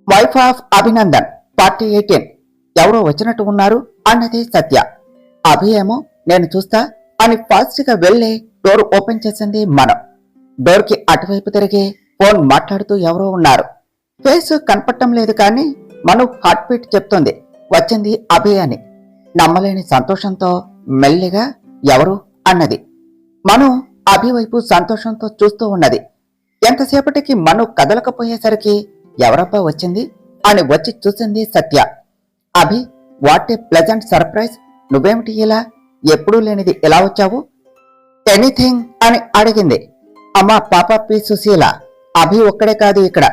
Wife of Abhinandan party 18 ఎవరో వచ్చినట్టు ఉన్నారు అన్నది సత్య. అభి ఏమో నేను చూస్తా అని ఫాస్ట్ గా వెళ్లి డోర్ ఓపెన్ చేసింది మనం. డోర్ కి అటువైపు తిరిగి ఫోన్ మాట్లాడుతూ ఎవరో ఉన్నారు. ఫేస్ కనపడటం లేదు కానీ మను హార్ట్ బీట్ చెప్తుంది వచ్చింది అభి అని. నమ్మలేని సంతోషంతో మెల్లిగా ఎవరు అన్నది. మను అభి వైపు సంతోషంతో చూస్తూ ఉన్నది. ఎంతసేపటికి మను కదలకపోయేసరికి ఎవరబ్బా వచ్చింది అని వచ్చి చూసింది సత్య. అభి, వాట్ ఏ ప్లెజెంట్ సర్ప్రైజ్, నువ్వేమిటి ఇలా, ఎప్పుడూ లేనిది ఎలా వచ్చావు? ఎనీథింగ్ అని అడిగింది. అమ్మా పాప పి సుశీల, అభి ఒక్కడే కాదు ఇక్కడ,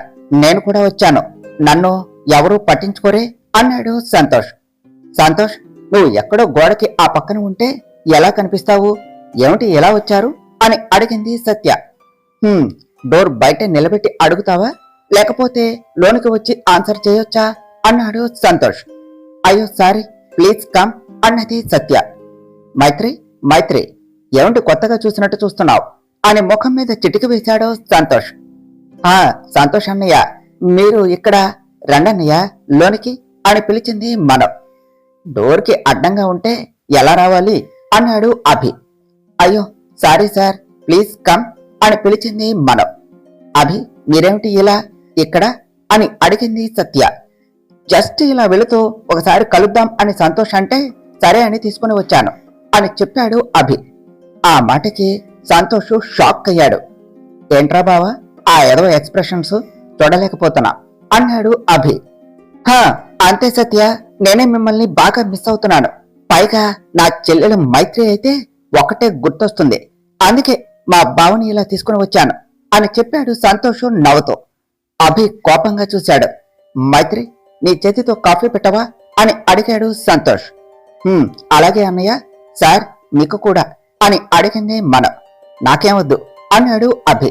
నేను కూడా వచ్చాను, నన్ను ఎవరూ పట్టించుకోరే అన్నాడు సంతోష్. సంతోష్, నువ్వు ఎక్కడో గోడకి ఆ పక్కన ఉంటే ఎలా కనిపిస్తావు, ఏమిటి ఎలా వచ్చారు అని అడిగింది సత్య. డోర్ బయట నిలబెట్టి అడుగుతావా, లేకపోతే లోనికి వచ్చి ఆన్సర్ చేయొచ్చా అన్నాడు సంతోష్. అయ్యో సారీ, ప్లీజ్ కమ్ అన్నది సత్య. మైత్రి, మైత్రి, ఏమిటి కొత్తగా చూసినట్టు చూస్తున్నావు అని ముఖం మీద చిటిక వేశాడు సంతోష్. సంతోష్ అన్నయ్య, మీరు ఇక్కడ రండన్నయ్య లోనికి అని పిలిచింది మనం. డోర్కి అడ్డంగా ఉంటే ఎలా రావాలి అన్నాడు అభి. అయ్యో సారీ సార్, ప్లీజ్ కమ్ అని పిలిచింది మనం. అభి, మీరేమిటి ఇలా ఇక్కడ అని అడిగింది సత్య. జస్ట్ ఇలా వెళుతూ ఒకసారి కలుద్దాం అని సంతోష్ అంటే సరే అని తీసుకుని వచ్చాను అని చెప్పాడు అభి. ఆ మాటకి సంతోష్ షాక్ అయ్యాడు. ఏంట్రా బావా ఆ ఏదో ఎక్స్ప్రెషన్స్ చూడలేకపోతున్నా అన్నాడు అభి. అంతే సత్య, నేనే మిమ్మల్ని బాగా మిస్ అవుతున్నాను. పైగా నా చెల్లెలు మైత్రి అయితే ఒకటే గుర్తొస్తుంది, అందుకే మా బావని ఇలా తీసుకుని వచ్చాను అని చెప్పాడు సంతోష్ నవ్వుతూ. అభి కోపంగా చూశాడు. మైత్రి, నీ చేతితో కాఫీ పెట్టవా అని అడిగాడు సంతోష్. అలాగే అన్నయ్య, సార్ మీకు కూడా అని అడిగింది మన. నాకేమొద్దు అన్నాడు అభి.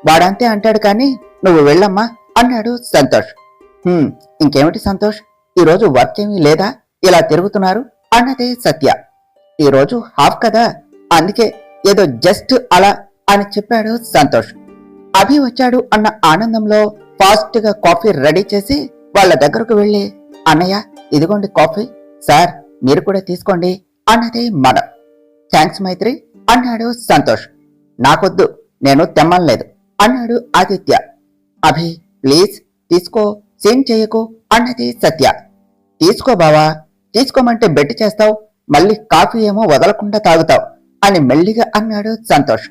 వాడంతే అంటాడు కానీ నువ్వు వెళ్ళమ్మా అన్నాడు సంతోష్. ఇంకేమిటి సంతోష్, ఈరోజు వర్క్ ఏమీ లేదా, ఇలా తిరుగుతున్నారు అన్నది సత్య. ఈరోజు హాఫ్ కదా, అందుకే ఏదో జస్ట్ అలా అని చెప్పాడు సంతోష్. అభి వచ్చాడు అన్న ఆనందంలో ఫాస్ట్ గా కాఫీ రెడీ చేసి వాళ్ళ దగ్గరకు వెళ్లి, అన్నయ్య ఇదిగోండి కాఫీ, సార్ మీరు కూడా తీసుకోండి అన్నది మన. థ్యాంక్స్ మైత్రి అన్నాడు సంతోష్. నాకొద్దు, నేను తెమ్మలేదు అన్నాడు ఆదిత్య. అభి ప్లీజ్ తీసుకో, సీన్ చేయకు అన్నది సత్య. తీసుకో బావా, తీసుకోమంటే బెట్టి చేస్తావు, మళ్ళీ కాఫీ ఏమో వదలకుండా తాగుతావు అని మెల్లిగా అన్నాడు సంతోష్.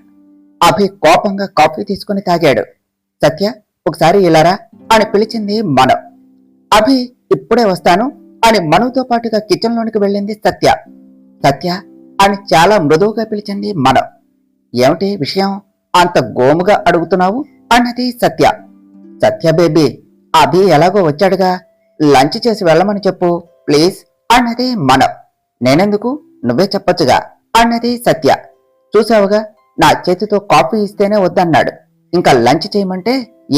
అభి కోపంగా కాఫీ తీసుకుని తాగాడు. సత్య ఒకసారి ఇలారా అని పిలిచింది మనం. అభి ఇప్పుడే వస్తాను అని మనుతో పాటుగా కిచెన్ లోనికి వెళ్ళింది సత్య. సత్య అని చాలా మృదువుగా పిలిచింది మనం. ఏమిటి విషయం, అంత గోముగా అడుగుతున్నావు అన్నది సత్య. సత్య బేబీ, అభి ఎలాగో వచ్చాడుగా, లంచ్ చేసి వెళ్ళమని చెప్పు ప్లీజ్ అన్నది మనం. నేనెందుకు, నువ్వే చెప్పొచ్చుగా అన్నది సత్య. చూసావుగా, నా చేతితో కాఫీ ఇస్తేనే వద్దన్నాడు, ఇంకా లంచ్ చేయమంటే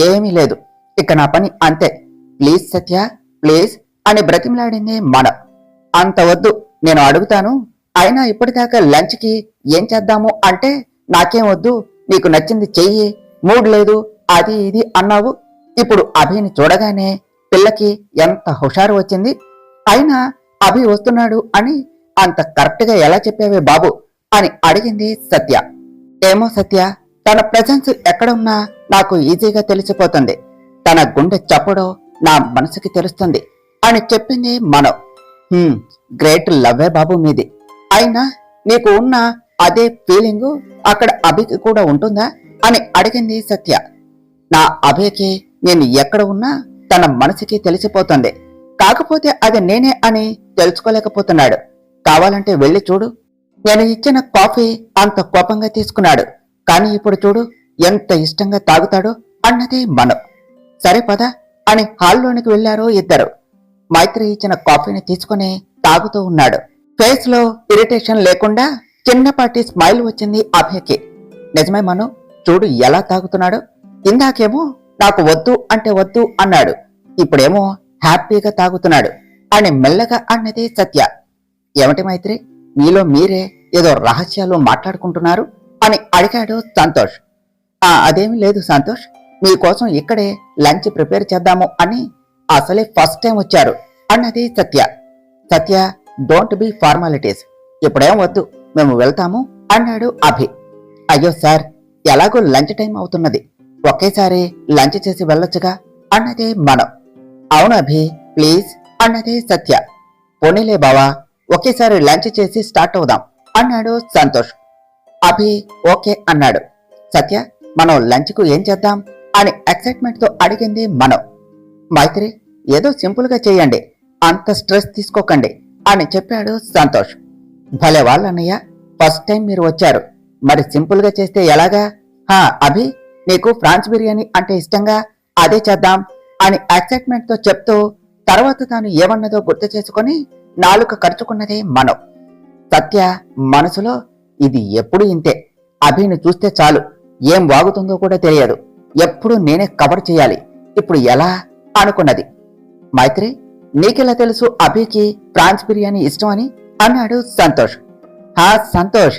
ఏమీ లేదు, ఇక నా పని అంతే, ప్లీజ్ సత్య ప్లీజ్ అని బ్రతిమలాడింది మన. అంత వద్దు, నేను అడుగుతాను, అయినా ఇప్పటిదాకా లంచ్ కి ఏం చేద్దాము అంటే నాకేం వద్దు, నీకు నచ్చింది చెయ్యి, మూడ్ లేదు అది ఇది అన్నావు. ఇప్పుడు అభిని చూడగానే పిల్లకి ఎంత హుషారు వచ్చింది, అయినా అభి వస్తున్నాడు అని అంత కరెక్ట్ గా ఎలా చెప్పావే బాబు అని అడిగింది సత్య. ఏమో సత్య, తన ప్రెజెన్స్ ఎక్కడ ఉన్నా నాకు ఈజీగా తెలిసిపోతుంది, తన గుండె చప్పుడో నా మనసుకి తెలుస్తుంది అని చెప్పింది మనం. గ్రేట్ లవ్వే బాబు మీది, అయినా నీకు ఉన్న అదే ఫీలింగు అక్కడ అభికి కూడా ఉంటుందా అని అడిగింది సత్య. నా అభికి నేను ఎక్కడ ఉన్నా తన మనసుకి తెలిసిపోతుంది, కాకపోతే అది నేనే అని తెలుసుకోలేకపోతున్నాడు, కావాలంటే వెళ్ళి చూడు. నేను ఇచ్చిన కాఫీ అంత కోపంగా తీసుకున్నాడు, కానీ ఇప్పుడు చూడు ఎంత ఇష్టంగా తాగుతాడో అన్నది మనం. సరే పద అని హాల్లోనికి వెళ్లారు ఇద్దరు. మైత్రి ఇచ్చిన కాఫీని తీసుకుని తాగుతూ ఉన్నాడు. ఫేస్ లో ఇరిటేషన్ లేకుండా చిన్నపాటి స్మైల్ వచ్చింది అభయకి. నిజమే మను, చూడు ఎలా తాగుతున్నాడు, ఇందాకేమో నాకు వద్దు అంటే వద్దు అన్నాడు, ఇప్పుడేమో హ్యాపీగా తాగుతున్నాడు అని మెల్లగా అన్నది సత్య. ఏమిటి మైత్రి, మీలో మీరే ఏదో రహస్యాలు మాట్లాడుకుంటున్నారు అని అడిగాడు సంతోష్. అదేమీ లేదు సంతోష్, మీకోసం ఇక్కడే లంచ్ ప్రిపేర్ చేద్దాము అని అసలే ఫస్ట్ టైం వచ్చారు అన్నది సత్య. సత్య, డోంట్ బి ఫార్మాలిటీస్, ఇప్పుడేం వద్దు, మేము వెళ్తాము అన్నాడు అభి. అయ్యో సార్, ఎలాగో లంచ్ టైం అవుతున్నది, ఒకేసారి లంచ్ చేసి వెళ్ళొచ్చుగా అన్నదే మనం. అవును అభి, ప్లీజ్ అన్నదే సత్య. పోనీలే బావా, ఒకేసారి లంచ్ చేసి స్టార్ట్ అవుదాం అన్నాడు సంతోష్. అభి ఓకే అన్నాడు. సత్య, మనం లంచ్కు ఏం చేద్దాం అని ఎక్సైట్మెంట్ తో అడిగింది మనం. మైత్రి, ఏదో సింపుల్ గా చేయండి, అంత స్ట్రెస్ తీసుకోకండి అని చెప్పాడు సంతోష్. భలే వాళ్ళన్నయ్య, ఫస్ట్ టైం మీరు వచ్చారు, మరి సింపుల్ గా చేస్తే ఎలాగా? అభి, నీకు ఫ్రాన్స్ బిర్యానీ అంటే ఇష్టంగా, అదే చేద్దాం అని ఎక్సైట్మెంట్ తో చెప్తూ తర్వాత తాను ఏమన్నదో గుర్తు చేసుకుని నాలుక ఖర్చుకున్నదే మనం. సత్య మనసులో, ఇది ఎప్పుడు ఇంతే, అభిని చూస్తే చాలు ఏం వాగుతుందో కూడా తెలియదు, ఎప్పుడు నేనే కవర్ చేయాలి, ఇప్పుడు ఎలా అనుకున్నది. మైత్రి, నీకెలా తెలుసు అభికి ఫ్రాన్స్ బిర్యానీ ఇష్టం అని అన్నాడు సంతోష్. సంతోష్,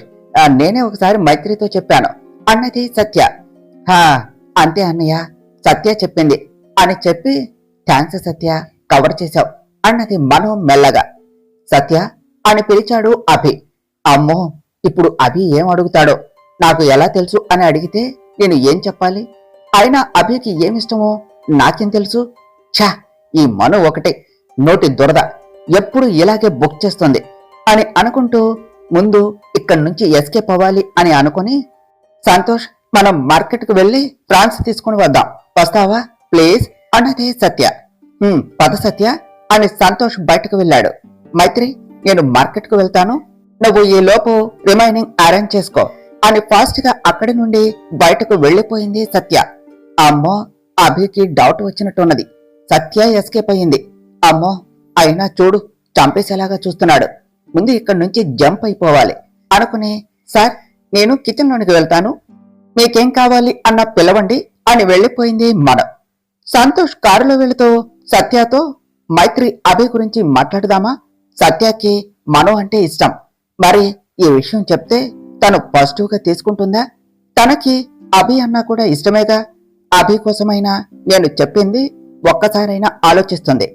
నేనే ఒకసారి మైత్రితో చెప్పాను అన్నది సత్య. అంతే అన్నయ్య, సత్య చెప్పింది అని చెప్పి, థ్యాంక్స్ సత్య, కవర్ చేశావు అన్నది మనం మెల్లగా. సత్య అని పిలిచాడు అభి. అమ్మో, ఇప్పుడు అభి ఏం అడుగుతాడో, నాకు ఎలా తెలుసు అని అడిగితే నేను ఏం చెప్పాలి? అయినా అభికి ఏమిష్టమో నాకేం తెలుసు? ఛా, ఈ మను ఒకటే నోటి దురద, ఎప్పుడు ఇలాగే బుక్ చేస్తుంది అని అనుకుంటూ ముందు ఇక్కడి నుంచి ఎస్కేప్ అవ్వాలి అని అనుకుని, సంతోష్, మనం మార్కెట్కు వెళ్ళి ఫ్రాన్స్ తీసుకుని వద్దాం, వస్తావా ప్లీజ్ అన్నదే సత్య. పద సత్య అని సంతోష్ బయటకు వెళ్ళాడు. మైత్రి, నేను మార్కెట్కు వెళ్తాను, నువ్వు ఈ లోపు రిమైనింగ్ అరేంజ్ చేసుకో అని ఫాస్ట్ గా అక్కడి నుండి బయటకు వెళ్లిపోయింది సత్య. అమ్మో, అభికి డౌట్ వచ్చినట్టున్నది, సత్య ఎస్కేప్ అయ్యింది. అమ్మో, అయినా చూడు చంపేసేలాగా చూస్తున్నాడు, ముందు ఇక్కడి నుంచి జంప్ అయిపోవాలి అనుకుని, సార్ నేను కిచెన్ లోనికి వెళ్తాను, మీకేం కావాలి అన్న పిలవండి అని వెళ్లిపోయింది మనం. సంతోష్ కారులో వెళుతూ సత్యతో, మైత్రి అభి గురించి మాట్లాడదామా? సత్యకి మను అంటే ఇష్టం, మరి ఈ విషయం చెప్తే తను పాజిటివ్ గా తీసుకుంటుందా? తనకి అభి అన్నా కూడా ఇష్టమేగా, అభి కోసమైనా నేను చెప్పింది ఒక్కసారైనా ఆలోచిస్తుంది.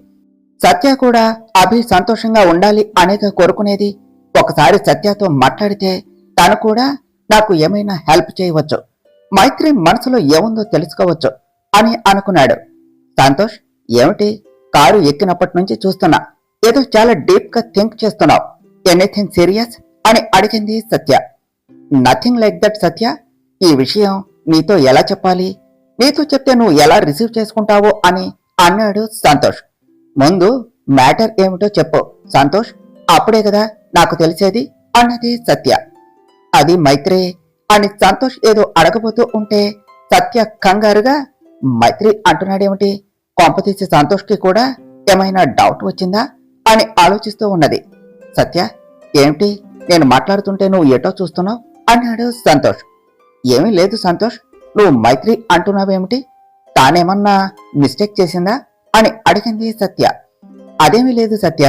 సత్య కూడా అభి సంతోషంగా ఉండాలి అనేగా కోరుకునేది. ఒకసారి సత్యతో మాట్లాడితే తను కూడా నాకు ఏమైనా హెల్ప్ చేయవచ్చు, మైత్రి మనసులో ఏముందో తెలుసుకోవచ్చు అని అనుకున్నాడు. సంతోష్, ఏమిటి కారు ఎక్కినప్పటి నుంచి చూస్తున్నా, ఏదో చాలా డీప్ గా థింక్ చేస్తున్నావు, ఎనీథింగ్ సీరియస్ అని అడిగింది సత్య. నథింగ్ లైక్ దట్ సత్య, ఈ విషయం నీతో ఎలా చెప్పాలి, నీతో చెప్తే నువ్వు ఎలా రిసీవ్ చేసుకుంటావో అని అన్నాడు సంతోష్. ముందు మ్యాటర్ ఏమిటో చెప్పు సంతోష్, అప్పుడే కదా నాకు తెలిసేది అన్నది సత్య. అది మైత్రి అని సంతోష్ ఏదో అడగబోతూ ఉంటే సత్య కంగారుగా, మైత్రి అంటున్నాడేమిటి, కొంపతీసి సంతోష్కి కూడా ఏమైనా డౌట్ వచ్చిందా అని ఆలోచిస్తూ ఉన్నది. సత్య, ఏమిటి నేను మాట్లాడుతుంటే నువ్వు ఎటో చూస్తున్నావు అన్నాడు సంతోష్. ఏమీ లేదు సంతోష్, నువ్వు మైత్రి అంటున్నావేమిటి, తానేమన్నా మిస్టేక్ చేసిందా అని అడిగింది సత్య. అదేమీ లేదు సత్య,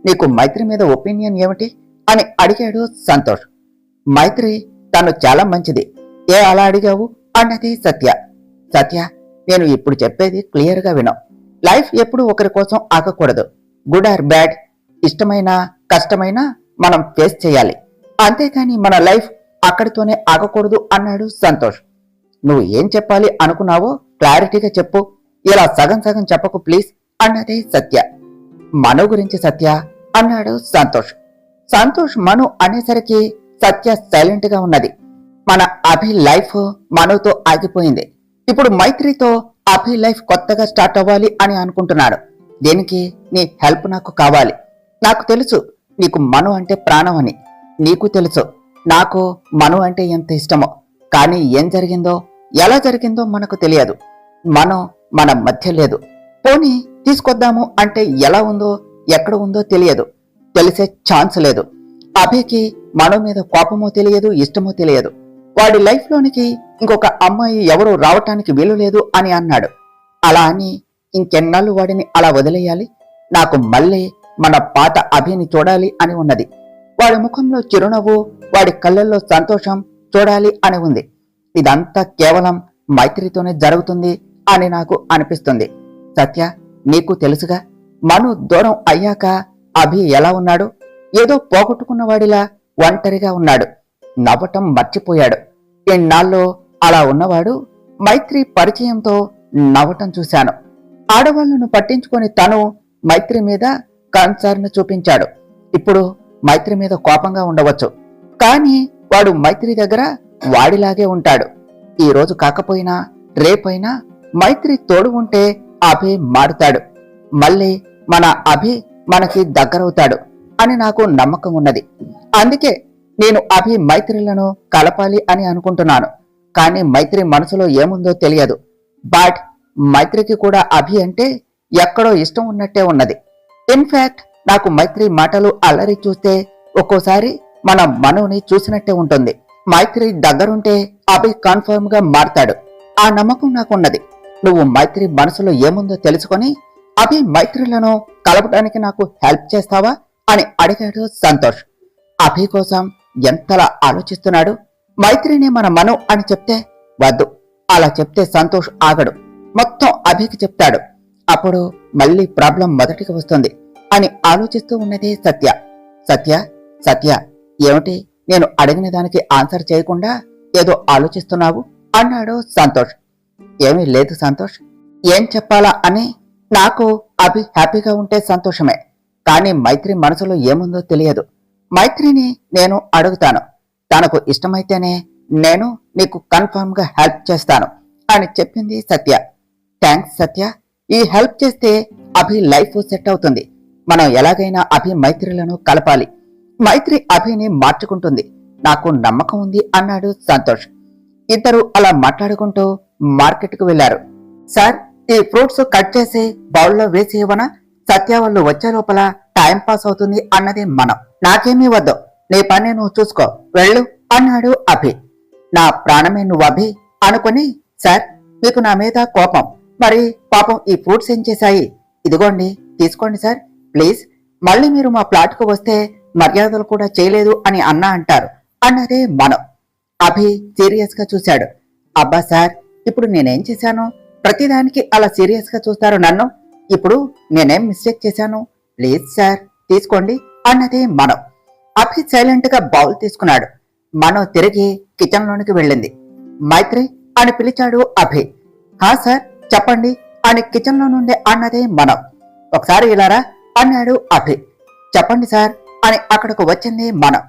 నీకు మైత్రి మీద ఒపీనియన్ ఏమిటి అని అడిగాడు సంతోష్. మైత్రి తను చాలా మంచిది, ఏ అలా అడిగావు అన్నది సత్య. సత్య, నేను ఇప్పుడు చెప్పేది క్లియర్ గా విను, లైఫ్ ఎప్పుడు ఒకరి కోసం ఆగకూడదు, గుడ్ ఆర్ బ్యాడ్, ఇష్టమైన కష్టమైనా మనం ఫేస్ చేయాలి, అంతేకాని మన లైఫ్ అక్కడితోనే ఆగకూడదు అన్నాడు సంతోష్. నువ్వు ఏం చెప్పాలి అనుకున్నావో క్లారిటీగా చెప్పు, ఇలా సగం సగం చెప్పకు ప్లీజ్ అన్నది సత్య. మను గురించి సత్య అన్నాడు సంతోష్. సంతోష్ మను అనేసరికి సత్య సైలెంట్ గా ఉన్నది. మన అభి లైఫ్ మనుతో ఆగిపోయింది, ఇప్పుడు మైత్రితో అభి లైఫ్ కొత్తగా స్టార్ట్ అవ్వాలి అని అనుకుంటున్నాడు. దీనికి నీ హెల్ప్ నాకు కావాలి. నాకు తెలుసు నీకు మను అంటే ప్రాణం అని, నీకు తెలుసు నాకు మను అంటే ఎంత ఇష్టమో, కానీ ఏం జరిగిందో ఎలా జరిగిందో మనకు తెలియదు. మనం మన మధ్య లేదు, పోనీ తీసుకొద్దాము అంటే ఎలా ఉందో ఎక్కడ ఉందో తెలియదు, తెలిసే ఛాన్స్ లేదు. అభికి మను మీద కోపమో తెలియదు, ఇష్టమో తెలియదు. వాడి లైఫ్ లోనికి ఇంకొక అమ్మాయి ఎవరూ రావటానికి వీలు లేదు అని అన్నాడు. అలా అని ఇంకెన్నాళ్ళు వాడిని అలా వదిలేయాలి? నాకు మళ్ళీ మన పాత అభిని చూడాలి అని ఉన్నది. వాడి ముఖంలో చిరునవ్వు, వాడి కళ్ళల్లో సంతోషం చూడాలి అని ఉంది. ఇదంతా కేవలం మైత్రితోనే జరుగుతుంది అని నాకు అనిపిస్తుంది. సత్య, నీకు తెలుసుగా, మను దూరం అయ్యాక అభి ఎలా ఉన్నాడు? ఏదో పోగొట్టుకున్నవాడిలా ఒంటరిగా ఉన్నాడు. నవ్వటం మర్చిపోయాడు. ఎన్నాళ్ళు అలా ఉన్నవాడు మైత్రి పరిచయంతో నవ్వటం చూశాను. ఆడవాళ్లను పట్టించుకొని తను మైత్రి మీద కన్సర్న్ చూపించాడు. ఇప్పుడు మైత్రి మీద కోపంగా ఉండవచ్చు, కానీ వాడు మైత్రి దగ్గర వాడిలాగే ఉంటాడు. ఈ రోజు కాకపోయినా రేపైనా మైత్రి తోడు ఉంటే అభి మారుతాడు. మళ్ళీ మన అభి మనకి దగ్గరవుతాడు అని నాకు నమ్మకం ఉన్నది. అందుకే నేను అభి మైత్రిలను కలపాలి అని అనుకుంటున్నాను. కానీ మైత్రి మనసులో ఏముందో తెలియదు. బట్ మైత్రికి కూడా అభి అంటే ఎక్కడో ఇష్టం ఉన్నట్టే ఉన్నది. ఇన్ఫాక్ట్ నాకు మైత్రి మాటలు అల్లరి చూస్తే ఒక్కోసారి మన మనుని చూసినట్టే ఉంటుంది. మైత్రి దగ్గరుంటే అభి కన్ఫర్మ్ గా మారుతాడు. ఆ నమ్మకం నాకున్నది. నువ్వు మైత్రి మనసులో ఏముందో తెలుసుకొని అభి మైత్రులను కలపడానికి నాకు హెల్ప్ చేస్తావా అని అడిగాడు సంతోష్. అభి కోసం ఎంతలా ఆలోచిస్తున్నాడు. మైత్రిని మన మను అని చెప్తే వద్దు, అలా చెప్తే సంతోష్ ఆగడు, మొత్తం అభికి చెప్తాడు. అప్పుడు మళ్ళీ ప్రాబ్లం మొదటికి వస్తుంది అని ఆలోచిస్తూ ఉన్నది సత్య. సత్య సత్య ఏమిటి, నేను అడిగిన దానికి ఆన్సర్ చేయకుండా ఏదో ఆలోచిస్తున్నావు అన్నాడు సంతోష్. ఏమీ లేదు సంతోష్, ఏం చెప్పాలా అని. నాకు అభి హ్యాపీగా ఉంటే సంతోషమే, కానీ మైత్రి మనసులో ఏముందో తెలియదు. మైత్రిని నేను అడుగుతాను, తనకు ఇష్టమైతేనే నేను నీకు కన్ఫర్మ్ గా హెల్ప్ చేస్తాను అని చెప్పింది సత్య. థ్యాంక్స్ సత్య, ఈ హెల్ప్ చేస్తే అభి లైఫ్ సెట్ అవుతుంది. మనం ఎలాగైనా అభి మైత్రిలను కలపాలి. మైత్రి అభిని మార్చుకుంటుంది, నాకు నమ్మకం ఉంది అన్నాడు సంతోష్. ఇద్దరు అలా మాట్లాడుకుంటూ మార్కెట్ కు వెళ్లారు. సార్, ఈ ఫ్రూట్స్ కట్ చేసి బౌల్లో వేసి ఇవ్వనా? సత్య వాళ్ళు వచ్చే లోపల టైం పాస్ అవుతుంది అన్నది మనం. నాకేమీ వద్దు, నీ పని నువ్వు చూసుకో, వెళ్ళు అన్నాడు అభి. నా ప్రాణమే నువ్వు అభి అనుకుని, సార్ మీకు నా మీద కోపం, మరి పాపం ఈ ఫ్రూట్స్ ఏం చేశాయి? ఇదిగోండి తీసుకోండి సార్ ప్లీజ్, మళ్ళీ మీరు మా ప్లాట్ కు వస్తే మర్యాదలు కూడా చేయలేదు అని అన్నా అంటారు అన్నదే మనం. అభి సీరియస్ గా చూశాడు. అబ్బా సార్, ఇప్పుడు నేనేం చేశాను? ప్రతిదానికి అలా సీరియస్ గా చూస్తారు నన్ను. ఇప్పుడు నేనేం మిస్టేక్ చేశాను? ప్లీజ్ సార్ తీసుకోండి అన్నదే మనం. అభి సైలెంట్ గా బౌల్ తీసుకున్నాడు. మనం తిరిగి కిచెన్ లోనికి వెళ్ళింది. మైత్రి అని పిలిచాడు అభి. హా సార్ చెప్పండి అని కిచెన్ లో నుండి అన్నదే మనం. ఒకసారి ఇలారా అన్నాడు అభి. చెప్పండి సార్ అని అక్కడకు వచ్చింది మనం.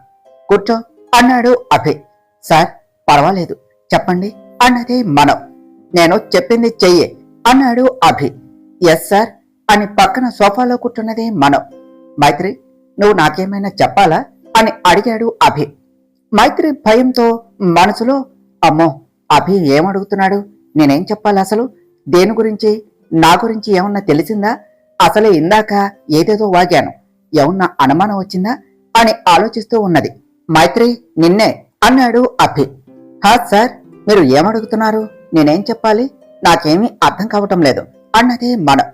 కూర్చో అన్నాడు అభి. సార్ పర్వాలేదు చెప్పండి అన్నదే మనం. నేను చెప్పింది చెయ్యి అన్నాడు అభి. ఎస్ సార్ అని పక్కన సోఫాలో కూర్చున్నదే మనం. మైత్రి, నువ్వు నాకేమైనా చెప్పాలా అని అడిగాడు అభి. మైత్రి భయంతో మనసులో, అమ్మో అభి ఏమడుగుతున్నాడు, నేనేం చెప్పాలి అసలు? దేని గురించి? నా గురించి ఏమన్నా తెలిసిందా? అసలే ఇందాక ఏదేదో వాగాను, ఏమన్నా అనుమానం వచ్చిందా అని ఆలోచిస్తూ ఉన్నది. మైత్రి, నిన్నే అన్నాడు అభి. హా సార్, మీరు ఏమడుగుతున్నారు? నేనేం చెప్పాలి? నాకేమీ అర్థం కావటం లేదు అన్నదే మనం.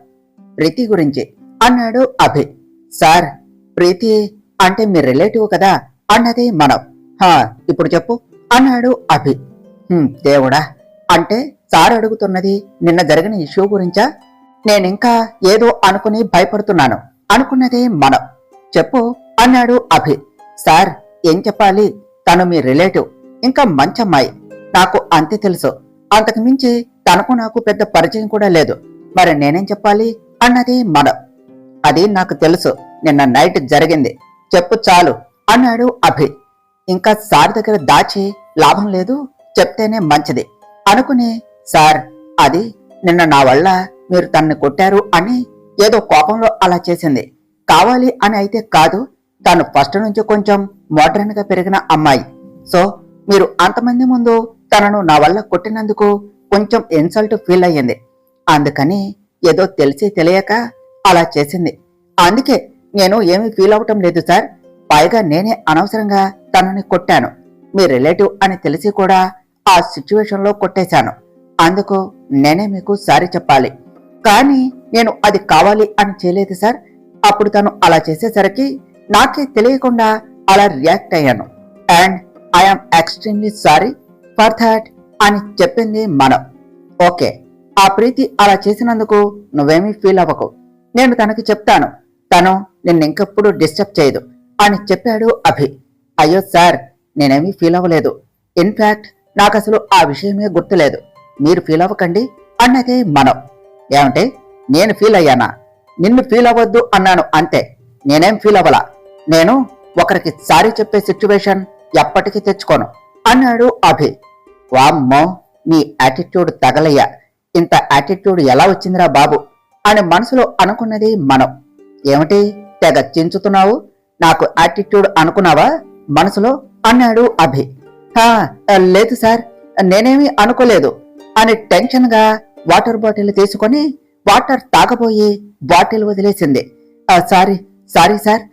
ప్రీతి గురించి అన్నాడు అభి. సార్, ప్రీతి అంటే మీ రిలేటివ్ కదా అన్నదే మనం. హా ఇప్పుడు చెప్పు అన్నాడు అభి. దేవుడా, అంటే సార్ అడుగుతున్నది నిన్న జరిగిన ఇష్యూ గురించా? నేనింకా ఏదో అనుకుని భయపడుతున్నాను అనుకున్నదే మనం. చెప్పు అన్నాడు అభి. సార్ ఏం చెప్పాలి, తను మీ రిలేటివ్, ఇంకా మంచమ్మాయి, నాకు అంతే తెలుసు. అంతకు మించి తనకు నాకు పెద్ద పరిచయం కూడా లేదు. మరి నేనేం చెప్పాలి అన్నది మనం. అది నాకు తెలుసు, నిన్న నైట్ జరిగింది, చెప్పు చాలు అన్నాడు అభి. ఇంకా సార్ దగ్గర దాచి లాభం లేదు, చెప్తేనే మంచిది అనుకుని, సార్ అది నిన్న నా వల్ల మీరు తనని కొట్టారు అని ఏదో కోపంలో అలా చేసింది, కావాలి అని అయితే కాదు. తను ఫస్ట్ నుంచి కొంచెం మోడర్న్ గా పెరిగిన అమ్మాయి. సో మీరు అంతమంది ముందు తనను నా వల్ల కొట్టినందుకు కొంచెం ఇన్సల్ట్ ఫీల్ అయ్యింది. అందుకని ఏదో తెలిసి తెలియక అలా చేసింది. అందుకే నేను ఏమీ ఫీల్ అవటం లేదు సార్. పైగా నేనే అనవసరంగా తనని కొట్టాను. మీ రిలేటివ్ అని తెలిసి కూడా ఆ సిచ్యువేషన్ లో కొట్టేశాను. అందుకు నేనే మీకు సారీ చెప్పాలి. కానీ నేను అది కావాలి అని చేయలేదు సార్. అప్పుడు తను అలా చేసేసరికి నాకే తెలియకుండా అలా రియాక్ట్ అయ్యాను. And I'm extremely sorry for that అని చెప్పింది మనం. ఓకే, ఆ ప్రీతి అలా చేసినందుకు నువ్వేమీ ఫీల్ అవ్వకు. నేను తనకి చెప్తాను. తను నిన్నింకెప్పుడు డిస్టర్బ్ చేయదు అని చెప్పాడు అభి. అయ్యో సార్, నేనేమీ ఫీల్ అవ్వలేదు. ఇన్ఫాక్ట్ నాకసలు ఆ విషయమే గుర్తులేదు. మీరు ఫీల్ అవ్వకండి అన్నదే మనం. ఏమంటే నేను ఫీల్ అయ్యానా? నిన్ను ఫీల్ అవ్వద్దు అన్నాను అంతే. నేనేం ఫీల్ అవ్వలా. నేను ఒకరికి సారీ చెప్పే సిచ్యువేషన్ ఎప్పటికీ తెచ్చుకోను అన్నాడు అభి. వామ్మో, నీ యాటిట్యూడ్ తగలయ్యా. ఇంత యాటిట్యూడ్ ఎలా వచ్చిందిరా బాబు అని మనసులో అనుకున్నది మనం. ఏమిటి తెగ చించుతున్నావు? నాకు యాటిట్యూడ్ అనుకున్నావా మనసులో అన్నాడు అభి. లేదు సార్, నేనేమీ అనుకోలేదు అని టెన్షన్ గా వాటర్ బాటిల్ తీసుకొని వాటర్ తాగబోయి బాటిల్ వదిలేసింది. Sorry sorry sir,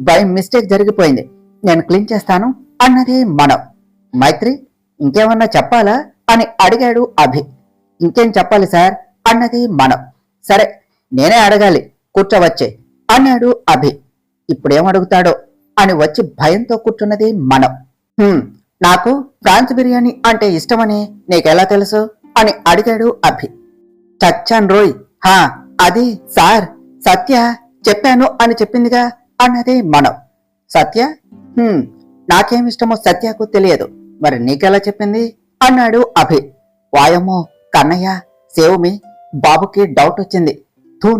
by mistake జరిగిపోయింది, నేను క్లీన్ చేస్తాను అన్నది మనం. మైత్రి, ఇంకేమన్నా చెప్పాలా అని అడిగాడు అభి. ఇంకేం చెప్పాలి సార్ అన్నది మనం. సరే నేనే అడగాలి, కూర్చోవచ్చే అన్నాడు అభి. ఇప్పుడేమడుగుతాడో అని వచ్చి భయంతో కూర్చున్నది మనం. నాకు ప్రాన్స్ బిర్యానీ అంటే ఇష్టమని నీకెలా తెలుసు అని అడిగాడు అభి. చచ్చాన్ రోయ్. అది సార్, సత్య చెప్పాను అని చెప్పిందిగా అన్నది మనం. సత్య? నాకేమిష్టమో సత్యకు తెలియదు, మరి నీకెలా చెప్పింది అన్నాడు అభి. వాయమ్మో కన్నయ్య, సేవుమి, బాబుకి డౌట్ వచ్చింది.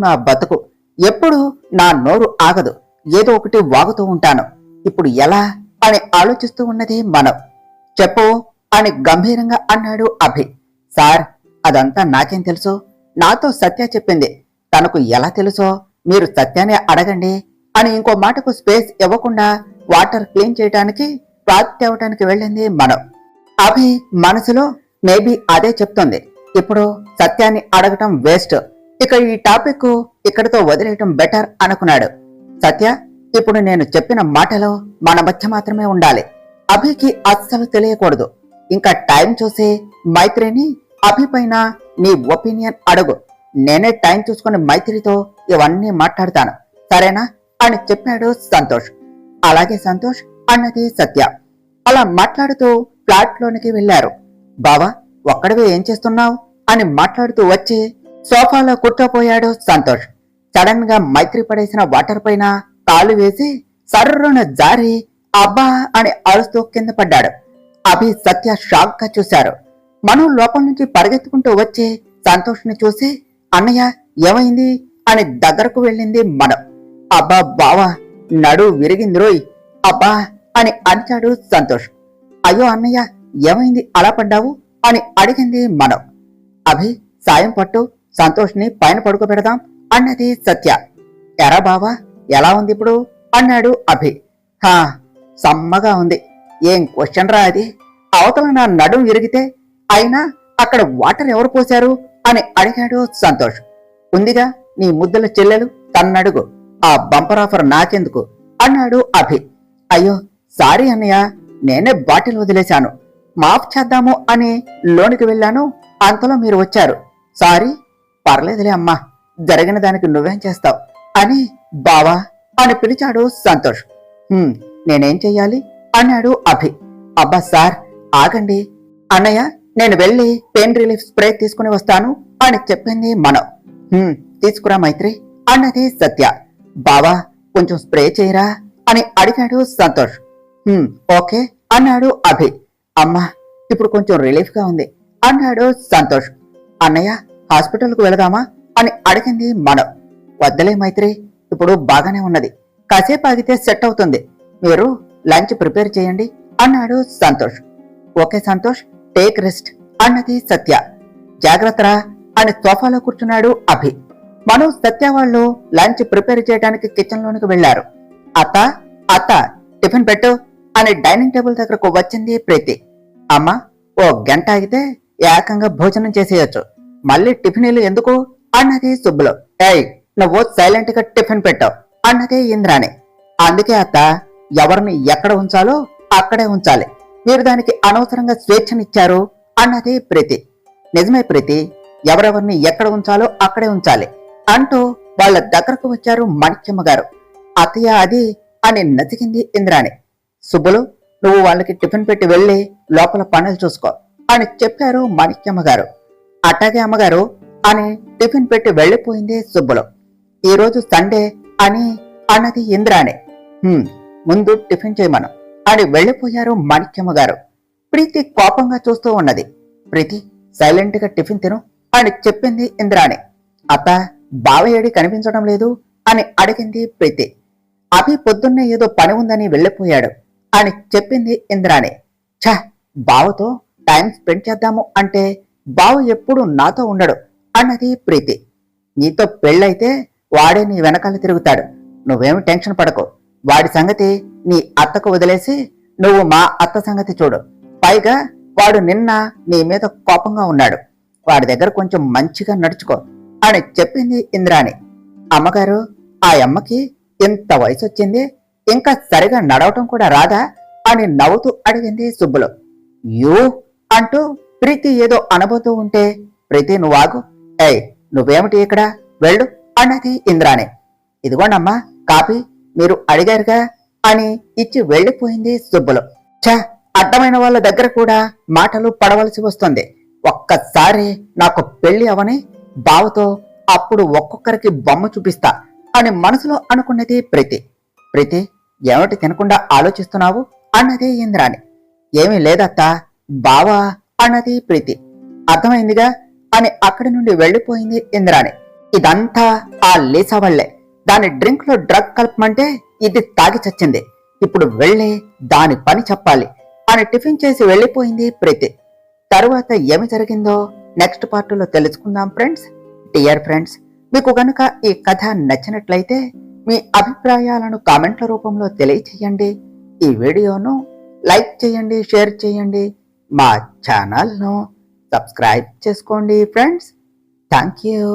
నా బతుకు, ఎప్పుడు నా నోరు ఆగదు, ఏదో ఒకటి వాగుతూ ఉంటాను. ఇప్పుడు ఎలా అని ఆలోచిస్తూ ఉన్నది మనం. చెప్పు అని గంభీరంగా అన్నాడు అభి. సార్, అదంతా నాకేం తెలుసు, నాతో సత్య చెప్పింది. తనకు ఎలా తెలుసో మీరు సత్యాన్ని అడగండి అని ఇంకో మాటకు స్పేస్ ఇవ్వకుండా వాటర్ క్లీన్ చేయడానికి బాత్ తేవటానికి వెళ్ళింది మనం. అభి మనసులో మేబీ అదే చెప్తుంది. ఇప్పుడు సత్యాన్ని అడగటం వేస్ట్, ఇక ఈ టాపిక్ ఇక్కడితో వదిలేయటం బెటర్ అనుకున్నాడు. సత్య, ఇప్పుడు నేను చెప్పిన మాటలో మన మధ్య మాత్రమే ఉండాలి. అభికి అస్సలు తెలియకూడదు. ఇంకా టైం చూసి మైత్రిని అభి పైన నీ ఒపీనియన్ అడుగు. నేనే టైం చూసుకుని మైత్రితో ఇవన్నీ మాట్లాడతాను, సరేనా అని చెప్పాడు సంతోష్. అలాగే సంతోష్ అన్నది సత్య. అలా మాట్లాడుతూ ఫ్లాట్ లోనికి వెళ్లారు. బావా, ఒక్కడివే ఏం చేస్తున్నావు అని మాట్లాడుతూ వచ్చి సోఫాలో కూర్చోపోయాడు సంతోష్. సడన్ గా మైత్రి పడేసిన వాటర్ పైన కాలు వేసి సర్రున జారి అబ్బా అని అరుస్తూ కింద పడ్డాడు. అభి, సత్య షాక్ గా చూశారు. మనం లోపల నుంచి పరిగెత్తుకుంటూ వచ్చి సంతోష్ ని చూసి అన్నయ్య ఏమైంది అని దగ్గరకు వెళ్ళింది మనం. అబ్బా బావా, నడు విరిగింది రోయ్, అబ్బా అని అరిచాడు సంతోష్. అయ్యో అన్నయ్య, ఏమైంది అలా పడ్డావు అని అడిగింది మనం. అభి, సాయం పట్టు, సంతోష్ ని పైన పడుకోబెడదాం అన్నది సత్య. ఎరా బావా, ఎలా ఉంది ఇప్పుడు అన్నాడు అభి. సమ్మగా ఉంది. ఏం క్వశ్చన్ రా అది? అవతల నా నడుం విరిగితే అయినా అక్కడ వాటర్ ఎవరు పోశారు అని అడిగాడు సంతోష్. ఉందిగా నీ ముద్దుల చెల్లెలు, తన్నడుగు, ఆ బంపర్ ఆఫర్ నాకెందుకు అన్నాడు అభి. అయ్యో సారీ అన్నయ్య, నేనే బాటిల్ వదిలేశాను, మాఫ్ చేద్దాము అని లోనికి వెళ్ళాను, అంతలో మీరు వచ్చారు. సారీ. పర్లేదులే అమ్మా, జరిగిన దానికి నువ్వేం చేస్తావు అని బావా అని పిలిచాడు సంతోష్. నేనేం చెయ్యాలి అన్నాడు అభి. అబ్బా సార్, ఆగండి అన్నయ్య, నేను వెళ్ళి పెయిన్ రిలీఫ్ స్ప్రే తీసుకుని వస్తాను అని చెప్పింది మనం. తీసుకురా మైత్రి అన్నది సత్య. బావా, కొంచెం స్ప్రే చేయరా అని అడిగాడు సంతోష్. ఓకే అన్నాడు అభి. అమ్మా, ఇప్పుడు కొంచెం రిలీఫ్ గా ఉంది అన్నాడు సంతోష్. అన్నయ్య, హాస్పిటల్కు వెళదామా అని అడిగింది మనం. వద్దలే మైత్రి, ఇప్పుడు బాగానే ఉన్నది, కాసేపు ఆగితే సెట్ అవుతుంది, మీరు లంచ్ ప్రిపేర్ చేయండి అన్నాడు Santosh. Okay Santosh, take rest అన్నది సత్య. జాగ్రత్తరా అని సోఫాలో కూర్చున్నాడు అభి. మనం సత్య వాళ్ళు లంచ్ ప్రిపేర్ చేయడానికి కిచెన్ లోనికి వెళ్లారు. అత్త అత్త, టిఫిన్ పెట్టు అని డైనింగ్ టేబుల్ దగ్గరకు వచ్చింది ప్రీతి. అమ్మా, ఓ గంట ఆగితే ఏకంగా భోజనం చేసేయచ్చు, మళ్ళీ టిఫిన్లు ఎందుకు అన్నది సుబ్బులు. ఏయ్, నువ్వు సైలెంట్ గా టిఫిన్ పెట్టావు అన్నది ఇంద్రాణి. అందుకే అత్త, ఎవరిని ఎక్కడ ఉంచాలో అక్కడే ఉంచాలి, మీరు దానికి అనవసరంగా స్వేచ్ఛనిచ్చారు అన్నది ప్రీతి. నిజమే ప్రీతి, ఎవరెవరిని ఎక్కడ ఉంచాలో అక్కడే ఉంచాలి అంటూ వాళ్ళ దగ్గరకు వచ్చారు మాణిక్యమ్మ గారు. అత్తయ్య అది అని నసిగింది ఇంద్రాణి. సుబ్బులు, నువ్వు వాళ్ళకి టిఫిన్ పెట్టి వెళ్ళి లోపల పనులు చూసుకో అని చెప్పారు మాణిక్యమ్మ గారు. అట్టాగే అమ్మగారు అని టిఫిన్ పెట్టి వెళ్లిపోయింది సుబ్బులు. ఈరోజు సండే అని అన్నది ఇంద్రాణి. ముందు టిఫిన్ చేయమను అని వెళ్లిపోయారు మాణిక్యమ్మ గారు. ప్రీతి కోపంగా చూస్తూ ఉన్నది. ప్రీతి, సైలెంట్ గా టిఫిన్ తిను అని చెప్పింది ఇంద్రాణి. అబ్బా, బావయ్యడి కనిపించడం లేదు అని అడిగింది ప్రీతి. అభి పొద్దున్నే ఏదో పని ఉందని వెళ్లిపోయాడు అని చెప్పింది ఇంద్రాణి. ఛ, బావతో టైం స్పెండ్ చేద్దాము అంటే బావ ఎప్పుడు నాతో ఉండడు అన్నది ప్రీతి. నీతో పెళ్ళైతే వాడే నీ వెనకాల తిరుగుతాడు. నువ్వేమి టెన్షన్ పడకు. వాడి సంగతి నీ అత్తకు వదిలేసి నువ్వు మా అత్త సంగతి చూడు. పైగా వాడు నిన్న నీ మీద కోపంగా ఉన్నాడు. వాడి దగ్గర కొంచెం మంచిగా నడుచుకో అని చెప్పింది ఇంద్రాణి. అమ్మగారు, ఆ అమ్మకి ఇంత వయసు వచ్చింది, ఇంకా సరిగా నడవటం కూడా రాదా అని నవ్వుతూ అడిగింది సుబ్బులు. యూ అంటూ ప్రీతి ఏదో అనబోతూ ఉంటే, ప్రీతి నువ్వాగు, ఏయ్ నువ్వేమిటి ఇక్కడ, వెళ్ళు అన్నది ఇంద్రాణి. ఇదిగోండమ్మా కాపీ, మీరు అడిగారుగా అని ఇచ్చి వెళ్లిపోయింది సుబ్బులు. ఛ, అడ్డమైన వాళ్ళ దగ్గర కూడా మాటలు పడవలసి వస్తుంది. ఒక్కసారి నాకు పెళ్లి అవని బావతో అప్పుడు ఒక్కొక్కరికి బొమ్మ చూపిస్తా అని మనసులో అనుకున్నది ప్రీతి. ప్రీతి, ఏమిటి తినకుండా ఆలోచిస్తున్నావు అన్నది ఇంద్రాణి. ఏమీ లేదత్తా, బావా అన్నది ప్రీతి. అర్థమైందిగా అని అక్కడి నుండి వెళ్లిపోయింది ఇంద్రాణి. ఇదంతా ఆ లీసా వల్లే. దాని డ్రింక్ లో డ్రగ్ కలపమంటే ఇది తాగి చచ్చింది. ఇప్పుడు వెళ్ళి దాని పని చెప్పాలి అని టిఫిన్ చేసి వెళ్లిపోయింది ప్రీతి. తరువాత ఏమి జరిగిందో నెక్స్ట్ పార్ట్లో తెలుసుకుందాం ఫ్రెండ్స్. డియర్ ఫ్రెండ్స్, మీకు గనుక ఈ కథ నచ్చినట్లయితే మీ అభిప్రాయాలను కామెంట్ల రూపంలో తెలియచేయండి. ఈ వీడియోను లైక్ చేయండి, షేర్ చేయండి, మా ఛానల్ను సబ్స్క్రైబ్ చేసుకోండి ఫ్రెండ్స్. Thank you.